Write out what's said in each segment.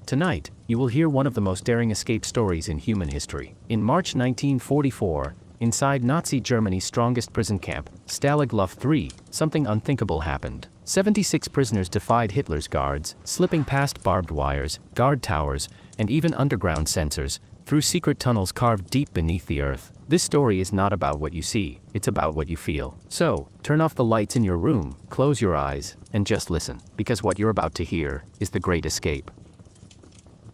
Tonight, you will hear one of the most daring escape stories in human history. In March 1944, inside Nazi Germany's strongest prison camp, Stalag Luft III, something unthinkable happened. 76 prisoners defied Hitler's guards, slipping past barbed wires, guard towers, and even underground sensors, through secret tunnels carved deep beneath the earth. This story is not about what you see, it's about what you feel. So, turn off the lights in your room, close your eyes, and just listen, because what you're about to hear is the Great Escape.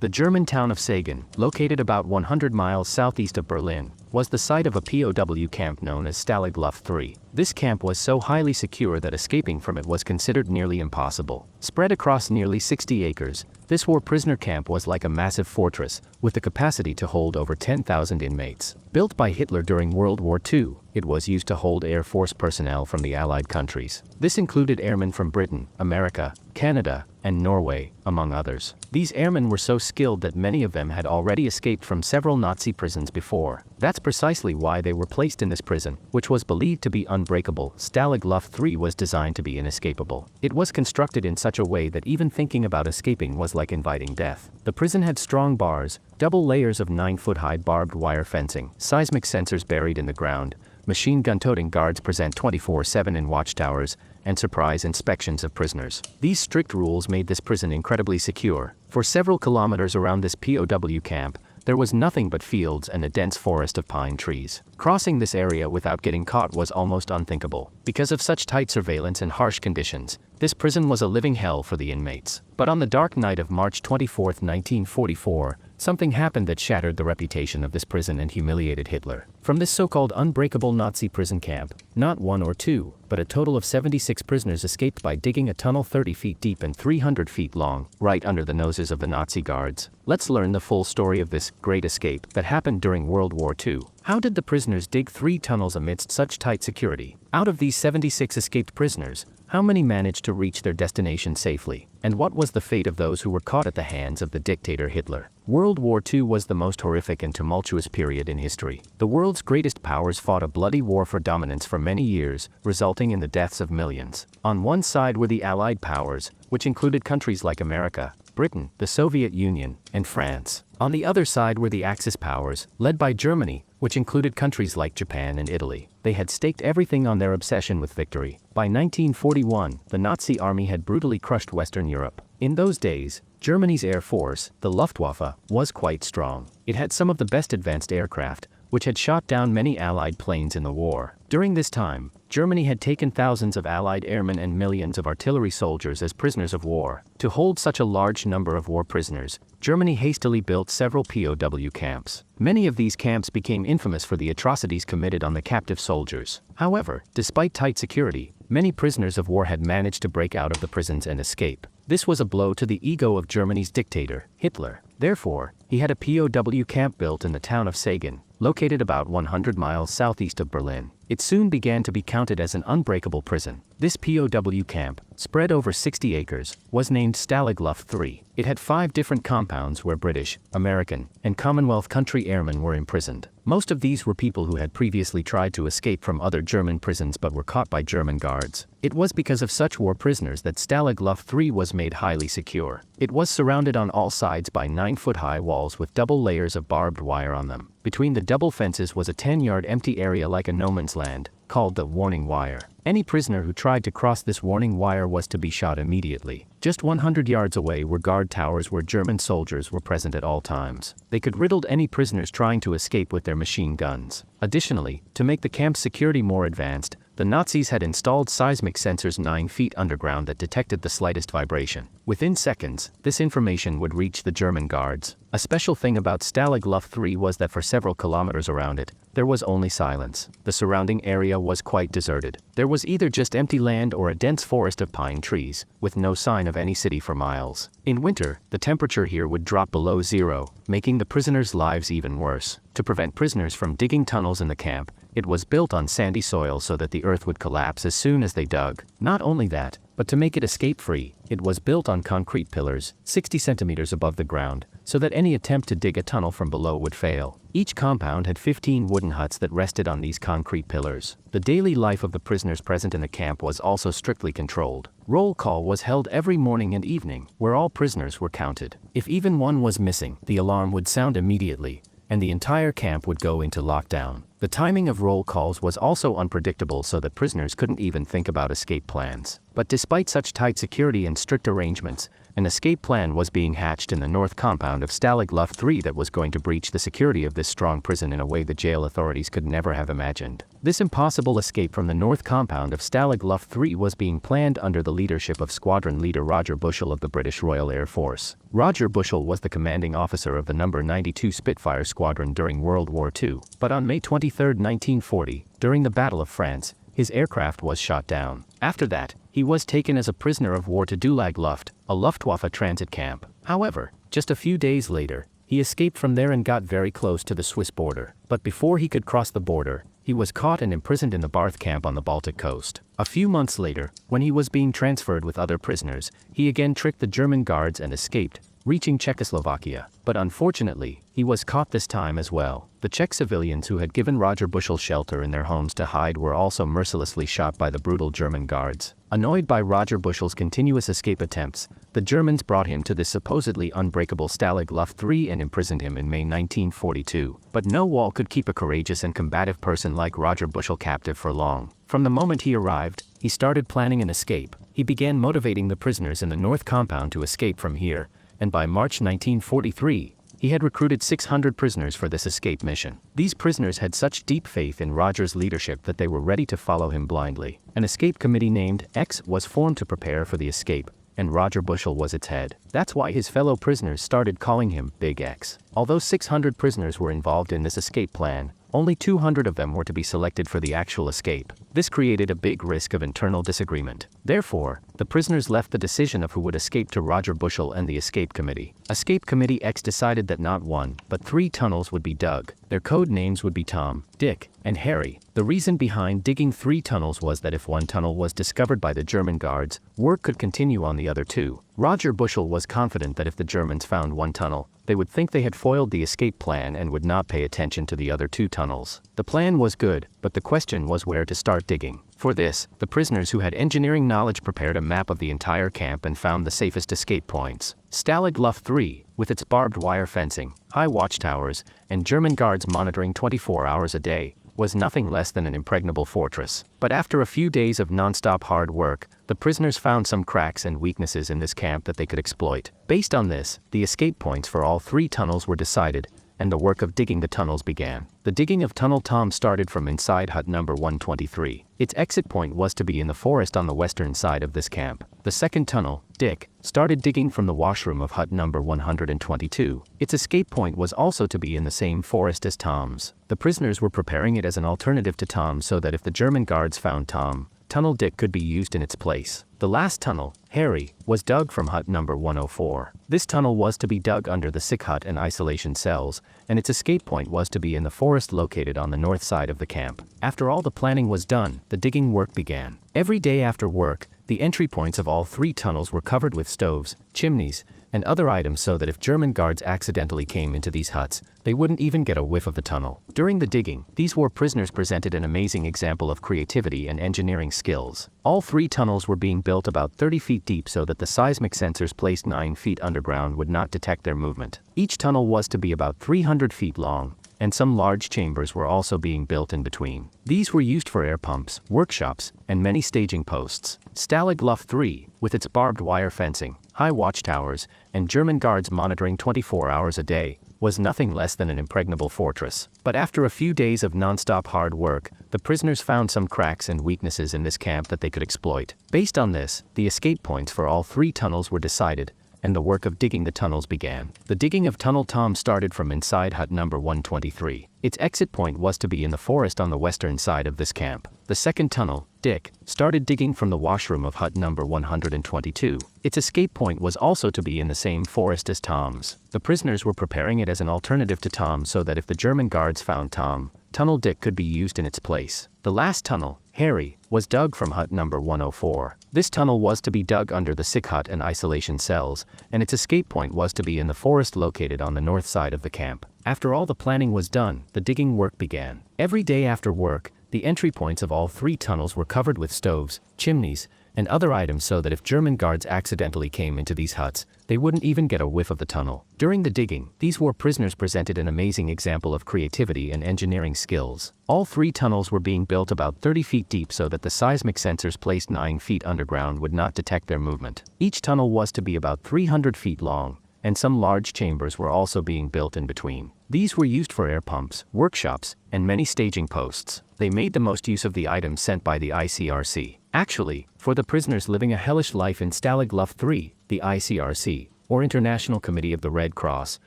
The German town of Sagan, located about 100 miles southeast of Berlin, was the site of a POW camp known as Stalag Luft III. This camp was so highly secure that escaping from it was considered nearly impossible. Spread across nearly 60 acres, this war prisoner camp was like a massive fortress, with the capacity to hold over 10,000 inmates. Built by Hitler during World War II, it was used to hold Air Force personnel from the Allied countries. This included airmen from Britain, America, Canada, and Norway, among others. These airmen were so skilled that many of them had already escaped from several Nazi prisons before. That's precisely why they were placed in this prison, which was believed to be unbreakable. Stalag Luft III was designed to be inescapable. It was constructed in such a way that even thinking about escaping was like inviting death. The prison had strong bars, double layers of 9-foot-high barbed wire fencing, seismic sensors buried in the ground, machine gun-toting guards present 24/7 in watchtowers, and surprise inspections of prisoners. These strict rules made this prison incredibly secure. For several kilometers around this POW camp, there was nothing but fields and a dense forest of pine trees. Crossing this area without getting caught was almost unthinkable. Because of such tight surveillance and harsh conditions, this prison was a living hell for the inmates. But on the dark night of March 24, 1944, something happened that shattered the reputation of this prison and humiliated Hitler. From this so-called unbreakable Nazi prison camp, not one or two, but a total of 76 prisoners escaped by digging a tunnel 30 feet deep and 300 feet long, right under the noses of the Nazi guards. Let's learn the full story of this great escape that happened during World War II. How did the prisoners dig 3 tunnels amidst such tight security? Out of these 76 escaped prisoners, how many managed to reach their destination safely? And what was the fate of those who were caught at the hands of the dictator Hitler? World War II was the most horrific and tumultuous period in history. The world's greatest powers fought a bloody war for dominance for many years, resulting in the deaths of millions. On one side were the Allied powers, which included countries like America, Britain, the Soviet Union, and France. On the other side were the Axis powers, led by Germany, which included countries like Japan and Italy. They had staked everything on their obsession with victory. By 1941, the Nazi army had brutally crushed Western Europe. In those days, Germany's air force, the Luftwaffe, was quite strong. It had some of the best advanced aircraft, which had shot down many Allied planes in the war. During this time, Germany had taken thousands of Allied airmen and millions of artillery soldiers as prisoners of war. To hold such a large number of war prisoners, Germany hastily built several POW camps. Many of these camps became infamous for the atrocities committed on the captive soldiers. However, despite tight security, many prisoners of war had managed to break out of the prisons and escape. This was a blow to the ego of Germany's dictator, Hitler. Therefore, he had a POW camp built in the town of Sagan, located about 100 miles southeast of Berlin. It soon began to be counted as an unbreakable prison. This POW camp, spread over 60 acres, was named Stalag Luft III. It had 5 different compounds where British, American, and Commonwealth country airmen were imprisoned. Most of these were people who had previously tried to escape from other German prisons but were caught by German guards. It was because of such war prisoners that Stalag Luft III was made highly secure. It was surrounded on all sides by 9-foot-high walls with double layers of barbed wire on them. Between the double fences was a 10-yard empty area like a no man's land, called the warning wire. Any prisoner who tried to cross this warning wire was to be shot immediately. Just 100 yards away were guard towers where German soldiers were present at all times. They could riddle any prisoners trying to escape with their machine guns. Additionally, to make the camp's security more advanced, the Nazis had installed seismic sensors 9 feet underground that detected the slightest vibration. Within seconds, this information would reach the German guards. A special thing about Stalag Luft III was that for several kilometers around it, there was only silence. The surrounding area was quite deserted. There was either just empty land or a dense forest of pine trees, with no sign of any city for miles. In winter, the temperature here would drop below 0, making the prisoners' lives even worse. To prevent prisoners from digging tunnels in the camp, it was built on sandy soil so that the earth would collapse as soon as they dug. Not only that, but to make it escape-free, it was built on concrete pillars, 60 centimeters above the ground, so that any attempt to dig a tunnel from below would fail. Each compound had 15 wooden huts that rested on these concrete pillars. The daily life of the prisoners present in the camp was also strictly controlled. Roll call was held every morning and evening, where all prisoners were counted. If even one was missing, the alarm would sound immediately, and the entire camp would go into lockdown. The timing of roll calls was also unpredictable, so that prisoners couldn't even think about escape plans. But despite such tight security and strict arrangements, an escape plan was being hatched in the north compound of Stalag Luft III that was going to breach the security of this strong prison in a way the jail authorities could never have imagined. This impossible escape from the north compound of Stalag Luft III was being planned under the leadership of Squadron Leader Roger Bushell of the British Royal Air Force. Roger Bushell was the commanding officer of the No. 92 Spitfire Squadron during World War II, but on May 23, 1940, during the Battle of France, his aircraft was shot down. After that, he was taken as a prisoner of war to Stalag Luft, a Luftwaffe transit camp. However, just a few days later, he escaped from there and got very close to the Swiss border. But before he could cross the border, he was caught and imprisoned in the Barth camp on the Baltic coast. A few months later, when he was being transferred with other prisoners, he again tricked the German guards and escaped, reaching Czechoslovakia. But unfortunately, he was caught this time as well. The Czech civilians who had given Roger Bushell shelter in their homes to hide were also mercilessly shot by the brutal German guards. Annoyed by Roger Bushell's continuous escape attempts, the Germans brought him to this supposedly unbreakable Stalag Luft III and imprisoned him in May 1942. But no wall could keep a courageous and combative person like Roger Bushell captive for long. From the moment he arrived, he started planning an escape. He began motivating the prisoners in the north compound to escape from here, and by March 1943, he had recruited 600 prisoners for this escape mission. These prisoners had such deep faith in Roger's leadership that they were ready to follow him blindly. An escape committee named X was formed to prepare for the escape, and Roger Bushell was its head. That's why his fellow prisoners started calling him Big X. Although 600 prisoners were involved in this escape plan, only 200 of them were to be selected for the actual escape. This created a big risk of internal disagreement. Therefore, the prisoners left the decision of who would escape to Roger Bushell and the escape committee. Escape Committee X decided that not one, but 3 tunnels would be dug. Their code names would be Tom, Dick, and Harry. The reason behind digging 3 tunnels was that if one tunnel was discovered by the German guards, work could continue on the other 2. Roger Bushell was confident that if the Germans found one tunnel, they would think they had foiled the escape plan and would not pay attention to the other 2 tunnels. The plan was good, but the question was where to start digging. For this, the prisoners who had engineering knowledge prepared a map of the entire camp and found the safest escape points. Stalag Luft III, with its barbed wire fencing, high watchtowers, and German guards monitoring 24 hours a day, was nothing less than an impregnable fortress. But after a few days of non-stop hard work, the prisoners found some cracks and weaknesses in this camp that they could exploit. Based on this, the escape points for all 3 tunnels were decided, and the work of digging the tunnels began. The digging of Tunnel Tom started from inside hut number 123. Its exit point was to be in the forest on the western side of this camp. The second tunnel, Dick, started digging from the washroom of hut number 122. Its escape point was also to be in the same forest as Tom's. The prisoners were preparing it as an alternative to Tom so that if the German guards found Tom, Tunnel Dick could be used in its place. The last tunnel, Harry, was dug from hut number 104. This tunnel was to be dug under the sick hut and isolation cells, and its escape point was to be in the forest located on the north side of the camp. After all the planning was done, the digging work began. Every day after work, the entry points of all 3 tunnels were covered with stoves, chimneys, and other items so that if German guards accidentally came into these huts, they wouldn't even get a whiff of the tunnel. During the digging, these war prisoners presented an amazing example of creativity and engineering skills. All 3 tunnels were being built about 30 feet deep so that the seismic sensors placed 9 feet underground would not detect their movement. Each tunnel was to be about 300 feet long, and some large chambers were also being built in between. These were used for air pumps, workshops, and many staging posts. Stalag Luft III, with its barbed wire fencing, high watchtowers, and German guards monitoring 24 hours a day, was nothing less than an impregnable fortress. But after a few days of non-stop hard work, the prisoners found some cracks and weaknesses in this camp that they could exploit. Based on this, the escape points for all 3 tunnels were decided, and the work of digging the tunnels began. The digging of Tunnel Tom started from inside hut number 123. Its exit point was to be in the forest on the western side of this camp. The second tunnel, Dick, started digging from the washroom of hut number 122. Its escape point was also to be in the same forest as Tom's. The prisoners were preparing it as an alternative to Tom so that if the German guards found Tom, Tunnel Dick could be used in its place. The last tunnel, Harry, was dug from hut number 104. This tunnel was to be dug under the sick hut and isolation cells, and its escape point was to be in the forest located on the north side of the camp. After all the planning was done, the digging work began. Every day after work, the entry points of all 3 tunnels were covered with stoves, chimneys, and other items so that if German guards accidentally came into these huts, they wouldn't even get a whiff of the tunnel. During the digging, these war prisoners presented an amazing example of creativity and engineering skills. All 3 tunnels were being built about 30 feet deep so that the seismic sensors placed 9 feet underground would not detect their movement. Each tunnel was to be about 300 feet long, and some large chambers were also being built in between. These were used for air pumps, workshops, and many staging posts. They made the most use of the items sent by the ICRC. Actually, for the prisoners living a hellish life in Stalag Luft III, the ICRC, or International Committee of the Red Cross,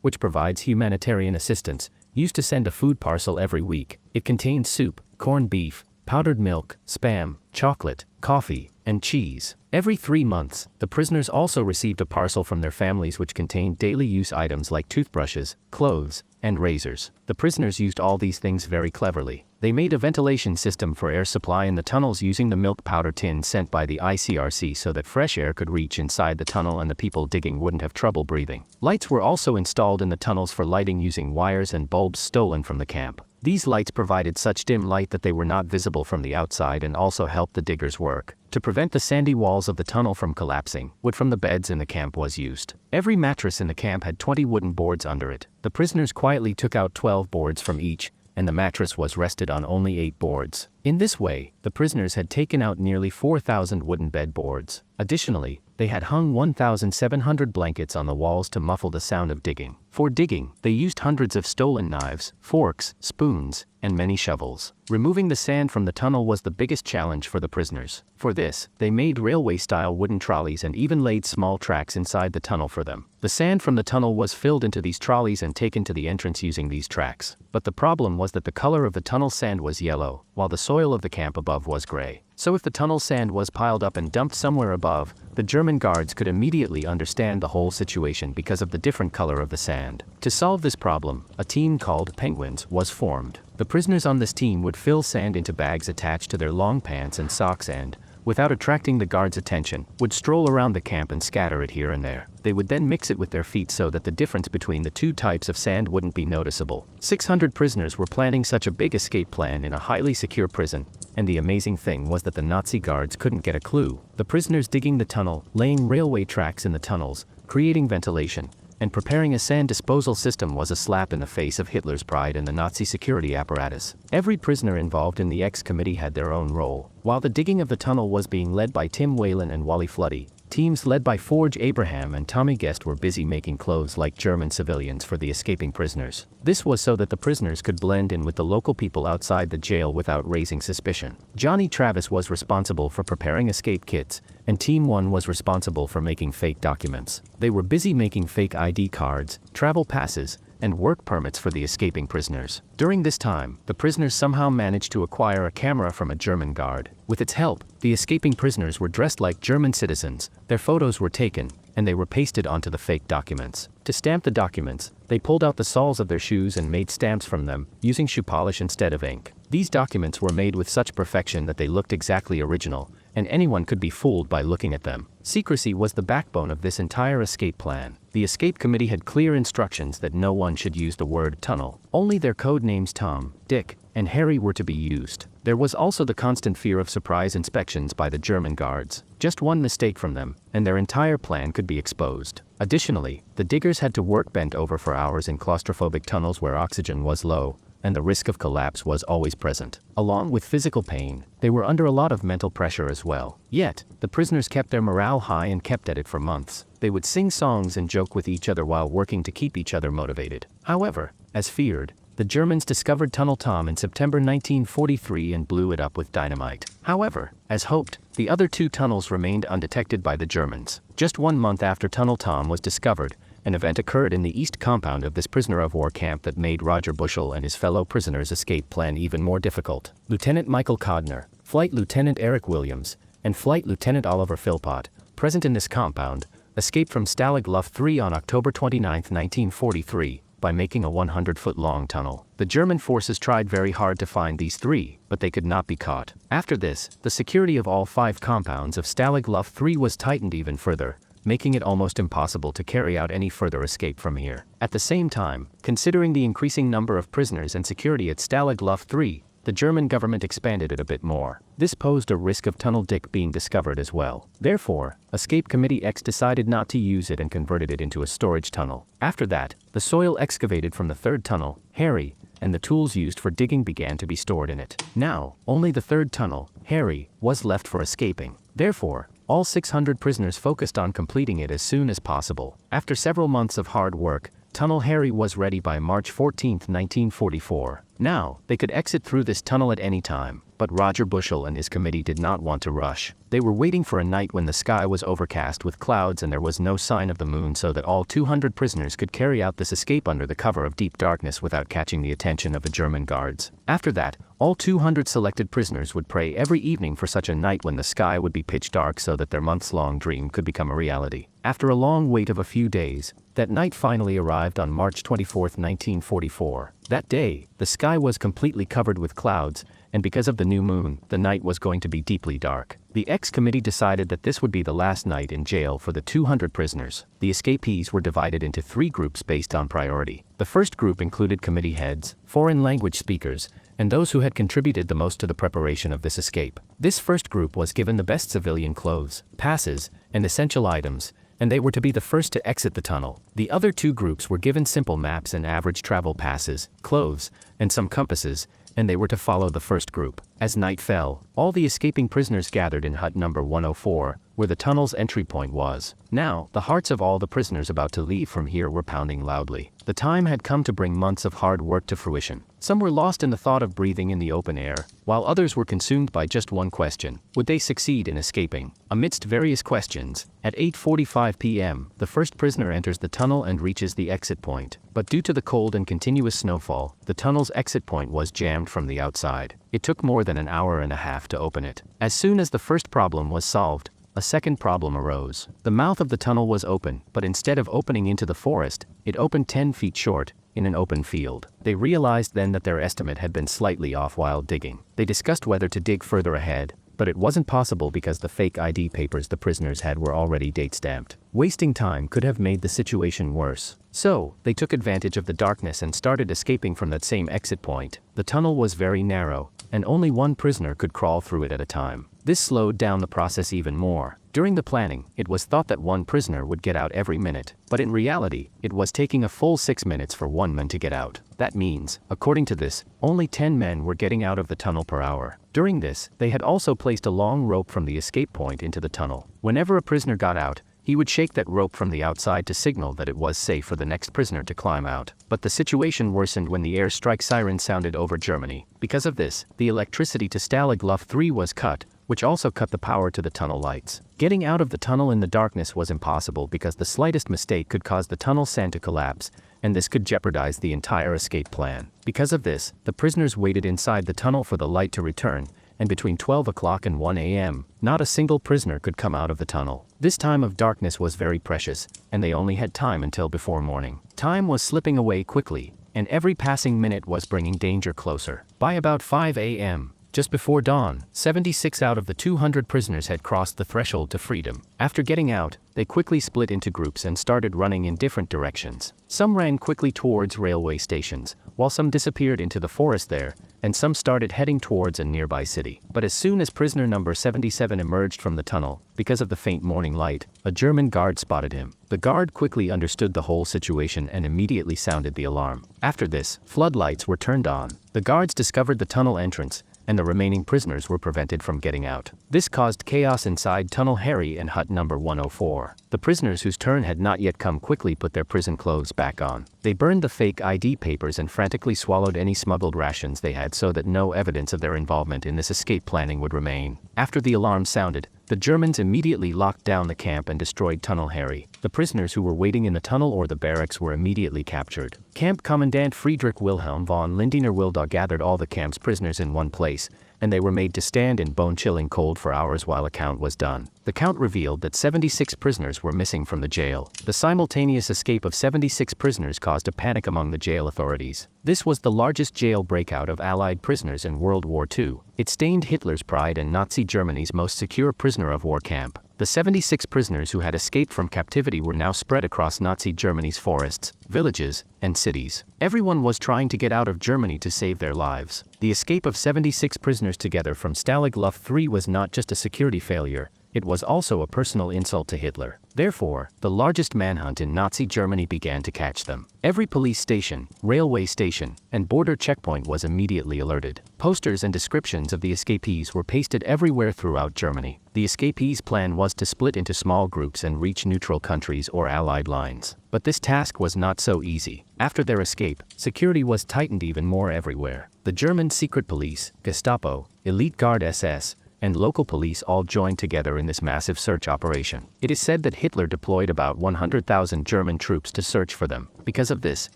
which provides humanitarian assistance, used to send a food parcel every week. It contained soup, corned beef, powdered milk, spam, chocolate, coffee, and cheese. Every 3 months, the prisoners also received a parcel from their families which contained daily use items like toothbrushes, clothes, and razors. The prisoners used all these things very cleverly. They made a ventilation system for air supply in the tunnels using the milk powder tin sent by the ICRC so that fresh air could reach inside the tunnel and the people digging wouldn't have trouble breathing. Lights were also installed in the tunnels for lighting using wires and bulbs stolen from the camp. These lights provided such dim light that they were not visible from the outside and also helped the diggers work. To prevent the sandy walls of the tunnel from collapsing, wood from the beds in the camp was used. Every mattress in the camp had 20 wooden boards under it. The prisoners quietly took out 12 boards from each, and the mattress was rested on only 8 boards. In this way, the prisoners had taken out nearly 4,000 wooden bed boards. Additionally, they had hung 1,700 blankets on the walls to muffle the sound of digging. For digging, they used hundreds of stolen knives, forks, spoons, and many shovels. Removing the sand from the tunnel was the biggest challenge for the prisoners. For this, they made railway-style wooden trolleys and even laid small tracks inside the tunnel for them. The sand from the tunnel was filled into these trolleys and taken to the entrance using these tracks. But the problem was that the color of the tunnel sand was yellow, while the soil of the camp above was gray. So if the tunnel sand was piled up and dumped somewhere above, the German guards could immediately understand the whole situation because of the different color of the sand. To solve this problem, a team called Penguins was formed. The prisoners on this team would fill sand into bags attached to their long pants and socks and, without attracting the guards' attention, would stroll around the camp and scatter it here and there. They would then mix it with their feet so that the difference between the 2 types of sand wouldn't be noticeable. 600 prisoners were planning such a big escape plan in a highly secure prison, and the amazing thing was that the Nazi guards couldn't get a clue. The prisoners digging the tunnel, laying railway tracks in the tunnels, creating ventilation, and preparing a sand disposal system was a slap in the face of Hitler's pride and the Nazi security apparatus. Every prisoner involved in the X-Committee had their own role. While the digging of the tunnel was being led by Tim Whalen and Wally Floody, teams led by Forge Abraham and Tommy Guest were busy making clothes like German civilians for the escaping prisoners. This was so that the prisoners could blend in with the local people outside the jail without raising suspicion. Johnny Travis was responsible for preparing escape kits, and Team 1 was responsible for making fake documents. They were busy making fake ID cards, travel passes, and work permits for the escaping prisoners. During this time, the prisoners somehow managed to acquire a camera from a German guard. With its help, the escaping prisoners were dressed like German citizens, their photos were taken, and they were pasted onto the fake documents. To stamp the documents, they pulled out the soles of their shoes and made stamps from them, using shoe polish instead of ink. These documents were made with such perfection that they looked exactly original, and anyone could be fooled by looking at them. Secrecy was the backbone of this entire escape plan. The escape committee had clear instructions that no one should use the word tunnel. Only their code names Tom, Dick, and Harry were to be used. There was also the constant fear of surprise inspections by the German guards. Just one mistake from them, and their entire plan could be exposed. Additionally, the diggers had to work bent over for hours in claustrophobic tunnels where oxygen was low, and the risk of collapse was always present. Along with physical pain, they were under a lot of mental pressure as well. Yet, the prisoners kept their morale high and kept at it for months. They would sing songs and joke with each other while working to keep each other motivated. However, as feared, the Germans discovered Tunnel Tom in September 1943 and blew it up with dynamite. However, as hoped, the other 2 tunnels remained undetected by the Germans. Just 1 month after Tunnel Tom was discovered, an event occurred in the east compound of this prisoner of war camp that made Roger Bushell and his fellow prisoners' escape plan even more difficult. Lieutenant Michael Codner, Flight Lieutenant Eric Williams, and Flight Lieutenant Oliver Philpott, present in this compound, escaped from Stalag Luft III on October 29, 1943, by making a 100-foot-long tunnel. The German forces tried very hard to find these 3, but they could not be caught. After this, the security of all 5 compounds of Stalag Luft III was tightened even further, making it almost impossible to carry out any further escape from here. At the same time, considering the increasing number of prisoners and security at Stalag Luft III, the German government expanded it a bit more. This posed a risk of Tunnel Dick being discovered as well. Therefore, Escape Committee X decided not to use it and converted it into a storage tunnel. After that, the soil excavated from the 3rd tunnel, Harry, and the tools used for digging began to be stored in it. Now, only the 3rd tunnel, Harry, was left for escaping. Therefore, all 600 prisoners focused on completing it as soon as possible. After several months of hard work, Tunnel Harry was ready by March 14, 1944. Now, they could exit through this tunnel at any time, but Roger Bushell and his committee did not want to rush. They were waiting for a night when the sky was overcast with clouds and there was no sign of the moon so that all 200 prisoners could carry out this escape under the cover of deep darkness without catching the attention of the German guards. After that, all 200 selected prisoners would pray every evening for such a night when the sky would be pitch dark so that their months-long dream could become a reality. After a long wait of a few days, that night finally arrived on March 24, 1944. That day, the sky was completely covered with clouds, and because of the new moon, the night was going to be deeply dark. The X-Committee decided that this would be the last night in jail for the 200 prisoners. The escapees were divided into 3 groups based on priority. The first group included committee heads, foreign language speakers, and those who had contributed the most to the preparation of this escape. This first group was given the best civilian clothes, passes, and essential items, and they were to be the first to exit the tunnel. The other 2 groups were given simple maps and average travel passes, clothes, and some compasses, and they were to follow the first group. As night fell, all the escaping prisoners gathered in hut number 104, where the tunnel's entry point was. Now, the hearts of all the prisoners about to leave from here were pounding loudly. The time had come to bring months of hard work to fruition. Some were lost in the thought of breathing in the open air, while others were consumed by just one question: would they succeed in escaping? Amidst various questions, at 8:45 p.m., the first prisoner enters the tunnel and reaches the exit point. But due to the cold and continuous snowfall, the tunnel's exit point was jammed from the outside. It took more than an hour and a half to open it. As soon as the first problem was solved, a second problem arose. The mouth of the tunnel was open, but instead of opening into the forest, it opened 10 feet short, in an open field. They realized then that their estimate had been slightly off while digging. They discussed whether to dig further ahead, but it wasn't possible because the fake ID papers the prisoners had were already date-stamped. Wasting time could have made the situation worse. So, they took advantage of the darkness and started escaping from that same exit point. The tunnel was very narrow, and only one prisoner could crawl through it at a time. This slowed down the process even more. During the planning, it was thought that one prisoner would get out every minute, but in reality, it was taking a full 6 minutes for one man to get out. That means, according to this, only 10 men were getting out of the tunnel per hour. During this, they had also placed a long rope from the escape point into the tunnel. Whenever a prisoner got out, he would shake that rope from the outside to signal that it was safe for the next prisoner to climb out. But the situation worsened when the airstrike siren sounded over Germany. Because of this, the electricity to Stalag Luft III was cut, which also cut the power to the tunnel lights. Getting out of the tunnel in the darkness was impossible because the slightest mistake could cause the tunnel sand to collapse, and this could jeopardize the entire escape plan. Because of this, the prisoners waited inside the tunnel for the light to return, and between 12 o'clock and 1 a.m., not a single prisoner could come out of the tunnel. This time of darkness was very precious, and they only had time until before morning. Time was slipping away quickly, and every passing minute was bringing danger closer. By about 5 a.m., just before dawn, 76 out of the 200 prisoners had crossed the threshold to freedom. After getting out, they quickly split into groups and started running in different directions. Some ran quickly towards railway stations, while some disappeared into the forest there, and some started heading towards a nearby city. But as soon as prisoner number 77 emerged from the tunnel, because of the faint morning light, a German guard spotted him. The guard quickly understood the whole situation and immediately sounded the alarm. After this, floodlights were turned on. The guards discovered the tunnel entrance, and the remaining prisoners were prevented from getting out. This caused chaos inside Tunnel Harry and hut number 104. The prisoners whose turn had not yet come quickly put their prison clothes back on. They burned the fake ID papers and frantically swallowed any smuggled rations they had so that no evidence of their involvement in this escape planning would remain. After the alarm sounded, the Germans immediately locked down the camp and destroyed Tunnel Harry. The prisoners who were waiting in the tunnel or the barracks were immediately captured. Camp Commandant Friedrich Wilhelm von Lindener Wildau gathered all the camp's prisoners in one place, and they were made to stand in bone-chilling cold for hours while a count was done. The count revealed that 76 prisoners were missing from the jail. The simultaneous escape of 76 prisoners caused a panic among the jail authorities. This was the largest jail breakout of Allied prisoners in World War II. It stained Hitler's pride and Nazi Germany's most secure prisoner of war camp. The 76 prisoners who had escaped from captivity were now spread across Nazi Germany's forests, villages, and cities. Everyone was trying to get out of Germany to save their lives. The escape of 76 prisoners together from Stalag Luft III was not just a security failure, it was also a personal insult to Hitler. Therefore, the largest manhunt in Nazi Germany began to catch them. Every police station, railway station, and border checkpoint was immediately alerted. Posters and descriptions of the escapees were pasted everywhere throughout Germany. The escapees' plan was to split into small groups and reach neutral countries or Allied lines. But this task was not so easy. After their escape, security was tightened even more everywhere. The German secret police, Gestapo, Elite Guard SS, and local police all joined together in this massive search operation. It is said that Hitler deployed about 100,000 German troops to search for them. Because of this,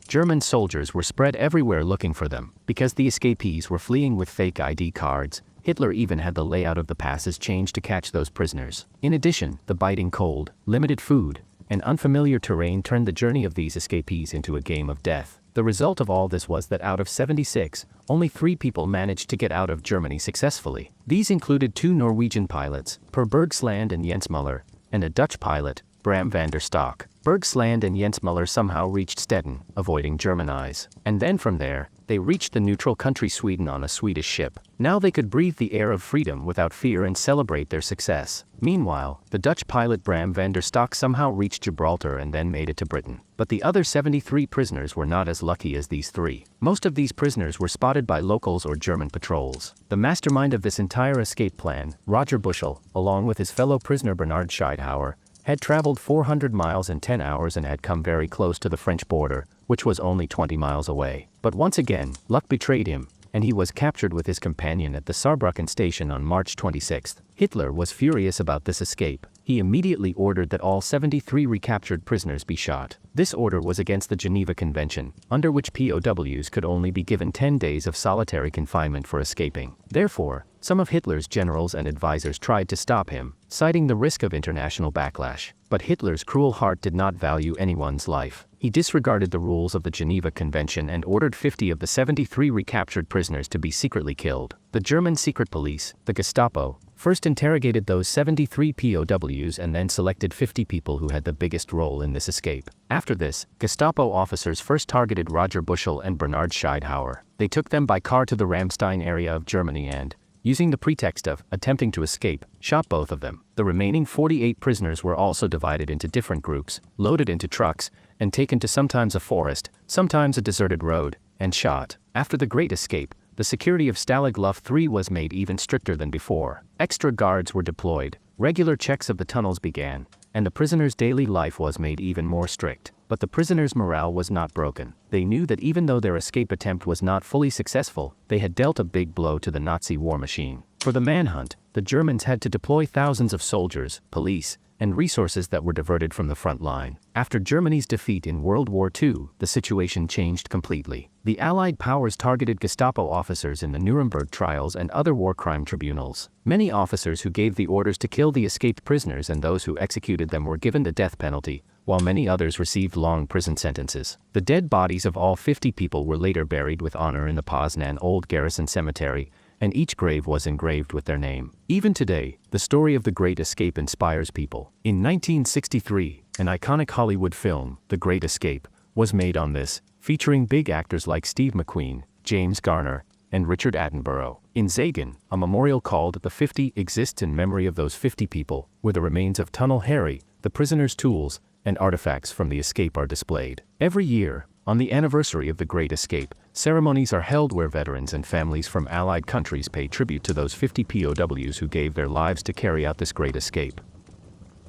German soldiers were spread everywhere looking for them. Because the escapees were fleeing with fake ID cards, Hitler even had the layout of the passes changed to catch those prisoners. In addition, the biting cold, limited food, and unfamiliar terrain turned the journey of these escapees into a game of death. The result of all this was that out of 76, only 3 people managed to get out of Germany successfully. These included 2 Norwegian pilots, Per Bergsland and Jens Muller, and a Dutch pilot, Bram van der Stok. Bergsland and Jens Muller somehow reached Stettin, avoiding German eyes. And then from there, they reached the neutral country Sweden on a Swedish ship. Now they could breathe the air of freedom without fear and celebrate their success. Meanwhile, the Dutch pilot Bram van der Stok somehow reached Gibraltar and then made it to Britain. But the other 73 prisoners were not as lucky as these 3. Most of these prisoners were spotted by locals or German patrols. The mastermind of this entire escape plan, Roger Bushell, along with his fellow prisoner Bernard Scheidhauer, had traveled 400 miles in 10 hours and had come very close to the French border, which was only 20 miles away. But once again, luck betrayed him, and he was captured with his companion at the Saarbrücken station on March 26. Hitler was furious about this escape. He immediately ordered that all 73 recaptured prisoners be shot. This order was against the Geneva Convention, under which POWs could only be given 10 days of solitary confinement for escaping. Therefore, some of Hitler's generals and advisors tried to stop him, citing the risk of international backlash. But Hitler's cruel heart did not value anyone's life. He disregarded the rules of the Geneva Convention and ordered 50 of the 73 recaptured prisoners to be secretly killed. The German secret police, the Gestapo, first interrogated those 73 POWs and then selected 50 people who had the biggest role in this escape. After this, Gestapo officers first targeted Roger Bushell and Bernard Scheidhauer. They took them by car to the Ramstein area of Germany and, using the pretext of attempting to escape, shot both of them. The remaining 48 prisoners were also divided into different groups, loaded into trucks, and taken to sometimes a forest, sometimes a deserted road, and shot. After the Great Escape, the security of Stalag Luft III was made even stricter than before. Extra guards were deployed, regular checks of the tunnels began, and the prisoners' daily life was made even more strict. But the prisoners' morale was not broken. They knew that even though their escape attempt was not fully successful, they had dealt a big blow to the Nazi war machine. For the manhunt, the Germans had to deploy thousands of soldiers, police, and resources that were diverted from the front line. After Germany's defeat in World War II, the situation changed completely. The Allied powers targeted Gestapo officers in the Nuremberg trials and other war crime tribunals. Many officers who gave the orders to kill the escaped prisoners and those who executed them were given the death penalty, while many others received long prison sentences. The dead bodies of all 50 people were later buried with honor in the Poznan Old Garrison Cemetery, and each grave was engraved with their name. Even today, the story of the Great Escape inspires people. In 1963, an iconic Hollywood film, The Great Escape, was made on this, featuring big actors like Steve McQueen, James Garner, and Richard Attenborough. In Zagan, a memorial called The 50 exists in memory of those 50 people, where the remains of Tunnel Harry, the prisoner's tools, and artifacts from the escape are displayed. Every year, on the anniversary of the Great Escape, ceremonies are held where veterans and families from Allied countries pay tribute to those 50 POWs who gave their lives to carry out this great escape.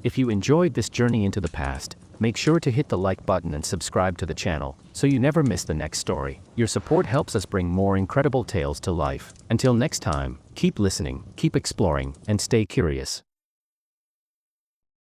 If you enjoyed this journey into the past, make sure to hit the like button and subscribe to the channel, so you never miss the next story. Your support helps us bring more incredible tales to life. Until next time, keep listening, keep exploring, and stay curious.